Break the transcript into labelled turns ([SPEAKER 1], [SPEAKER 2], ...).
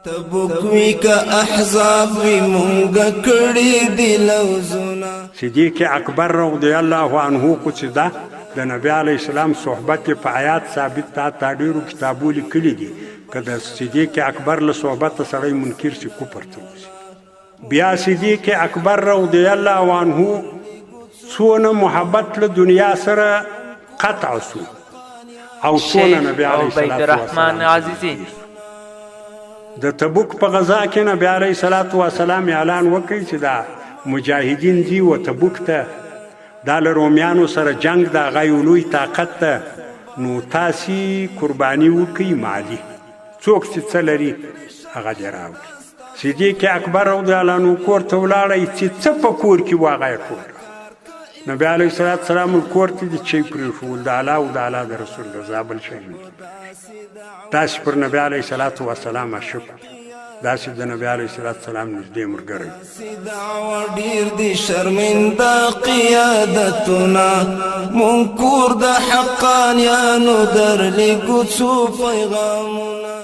[SPEAKER 1] تبوک وی کا احزاب وی مونږ کړي دی لوزونه.
[SPEAKER 2] صدیق اکبر رضی الله عنه قصیده د نبی علیه السلام صحبت په آیات ثابت تا ډیرو کتابو لیکلي دي که د صدیق اکبر له صحبت سړی منکر شي کفر ته وځي. بیا صدیق اکبر رضی الله عنه څونه محبت له دنیا سره قطع سو او څونه نبی علیه
[SPEAKER 3] الرحمن عزیزی
[SPEAKER 2] د تبوک په غزا کې نبی علیه السلام اعلان وکړي چې دا مجاهدین دي و تبوک ته دا له رومیانو سره جنگ د هغه یو لوی طاقت ته نو تاسې قرباني وکړئ مالي څوک چې څه لري هغه دې راوړي. صدیق اکبر رضی الله عنه کور ته ولاړی چې څه په کور کې و هغه یې کړل. نبی علیه السلام کور ته د چای پرېښول د الله او د الله د رسول رضا بل شی نه. داسې پر نبی علیه السلام عاشق داسې د نبی علیه السلام نږدې ملګری.
[SPEAKER 1] ډېر دي شرمنده قیادتونه مونږ کور د حقانیانو درلېږو څو پیغامونه.